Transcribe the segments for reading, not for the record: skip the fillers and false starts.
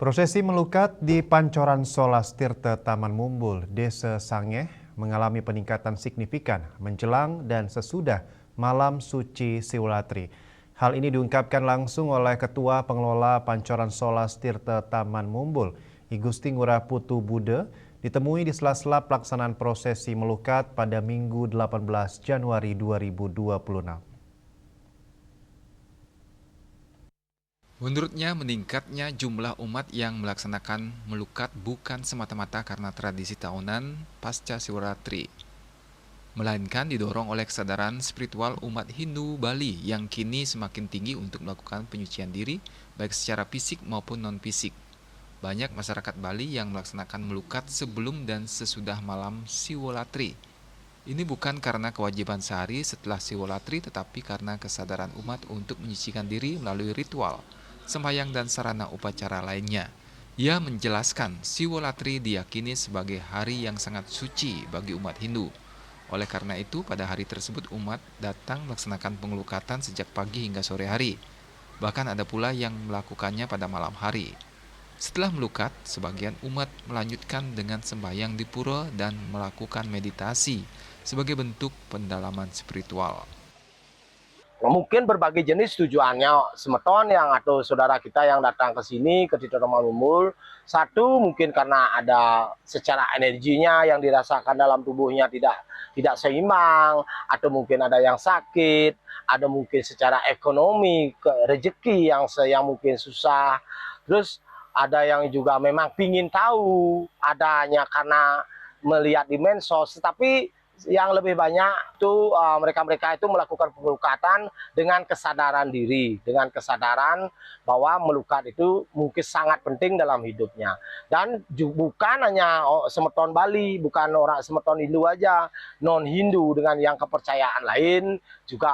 Prosesi melukat di Pancoran Solas Tirta Taman Mumbul, Desa Sangeh mengalami peningkatan signifikan menjelang dan sesudah Malam Suci Siwolatri. Hal ini diungkapkan langsung oleh Ketua Pengelola Pancoran Solas Tirta Taman Mumbul, I Gusti Ngurah Putu Bude, ditemui di sela-sela pelaksanaan prosesi melukat pada Minggu 18 Januari 2026. Menurutnya, meningkatnya jumlah umat yang melaksanakan melukat bukan semata-mata karena tradisi tahunan pasca Siwolatri, melainkan didorong oleh kesadaran spiritual umat Hindu Bali yang kini semakin tinggi untuk melakukan penyucian diri, baik secara fisik maupun non-fisik. Banyak masyarakat Bali yang melaksanakan melukat sebelum dan sesudah malam Siwolatri. Ini bukan karena kewajiban sehari setelah Siwolatri, tetapi karena kesadaran umat untuk menyucikan diri melalui ritual, sembahyang dan sarana upacara lainnya. Ia menjelaskan Siwolatri diyakini sebagai hari yang sangat suci bagi umat Hindu. Oleh karena itu, pada hari tersebut umat datang melaksanakan pengelukatan sejak pagi hingga sore hari. Bahkan ada pula yang melakukannya pada malam hari. Setelah melukat, sebagian umat melanjutkan dengan sembahyang di pura dan melakukan meditasi sebagai bentuk pendalaman spiritual. Mungkin berbagai jenis tujuannya semeton yang atau saudara kita yang datang ke sini ke Tirta Taman Mumbul. Satu mungkin karena ada secara energinya yang dirasakan dalam tubuhnya tidak seimbang, atau mungkin ada yang sakit, ada mungkin secara ekonomi, rezeki yang mungkin susah. Terus ada yang juga memang pingin tahu adanya karena melihat di medsos, tetapi yang lebih banyak itu mereka-mereka itu melakukan pengelukatan dengan kesadaran diri, dengan kesadaran bahwa melukat itu mungkin sangat penting dalam hidupnya. Dan bukan hanya semeton Bali, bukan orang semeton Hindu aja, non-Hindu dengan yang kepercayaan lain juga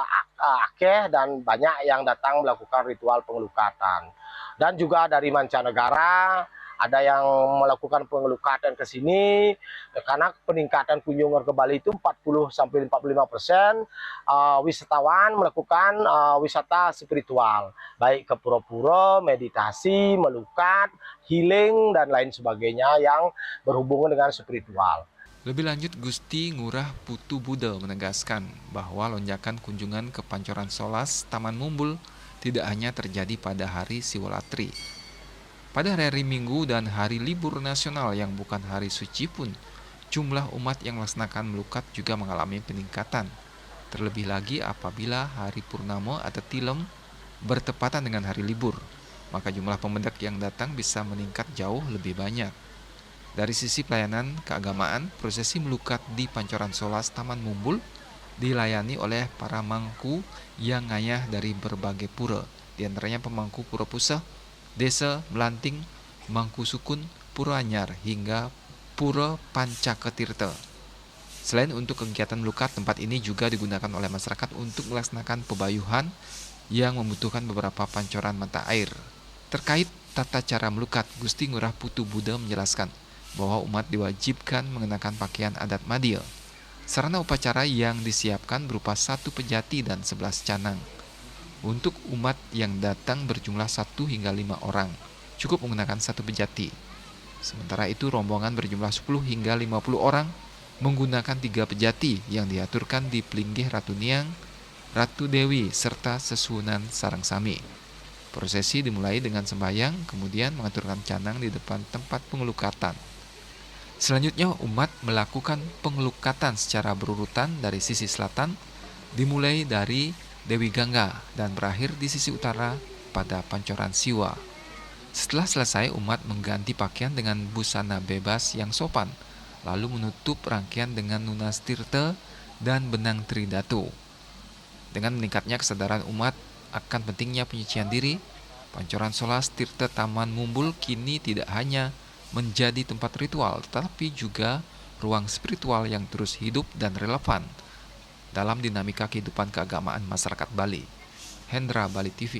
akeh dan banyak yang datang melakukan ritual pengelukatan. Dan juga dari mancanegara ada yang melakukan pengelukatan ke sini karena peningkatan kunjungan ke Bali itu 40-45% wisatawan melakukan wisata spiritual, baik ke pura-pura, meditasi, melukat, healing dan lain sebagainya yang berhubungan dengan spiritual. Lebih lanjut, Gusti Ngurah Putu Bude menegaskan bahwa lonjakan kunjungan ke Pancoran Solas Taman Mumbul tidak hanya terjadi pada hari Siwolatri. Pada hari Minggu dan hari libur nasional yang bukan hari suci pun, jumlah umat yang melaksanakan melukat juga mengalami peningkatan. Terlebih lagi apabila hari purnama atau tilem bertepatan dengan hari libur, maka jumlah pemendak yang datang bisa meningkat jauh lebih banyak. Dari sisi pelayanan keagamaan, prosesi melukat di Pancoran Solas Taman Mumbul dilayani oleh para mangku yang ngayah dari berbagai pura, diantaranya pemangku Pura Puseh, Desa Melanting, Mangku Sukun, Pura Anyar, hingga Pura Pancaketirta. Selain untuk kegiatan melukat, tempat ini juga digunakan oleh masyarakat untuk melaksanakan pebayuhan yang membutuhkan beberapa pancoran mata air. Terkait tata cara melukat, Gusti Ngurah Putu Bude menjelaskan bahwa umat diwajibkan mengenakan pakaian adat Madil. Sarana upacara yang disiapkan berupa 1 pejati dan 11 canang. Untuk umat yang datang berjumlah 1 hingga 5 orang, cukup menggunakan 1 pejati. Sementara itu rombongan berjumlah 10 hingga 50 orang menggunakan 3 pejati yang diaturkan di Plinggih Ratu Niang, Ratu Dewi, serta Sesunan Sarangsami. Prosesi dimulai dengan sembahyang, kemudian mengaturkan canang di depan tempat pengelukatan. Selanjutnya umat melakukan pengelukatan secara berurutan dari sisi selatan, dimulai dari Dewi Gangga dan berakhir di sisi utara pada Pancoran Siwa. Setelah selesai, umat mengganti pakaian dengan busana bebas yang sopan, lalu menutup rangkaian dengan nunas tirta dan benang tridatu. Dengan meningkatnya kesadaran umat akan pentingnya penyucian diri, Pancoran Solas Tirta Taman Mumbul kini tidak hanya menjadi tempat ritual, tetapi juga ruang spiritual yang terus hidup dan relevan dalam dinamika kehidupan keagamaan masyarakat Bali. Hendra, Bali TV.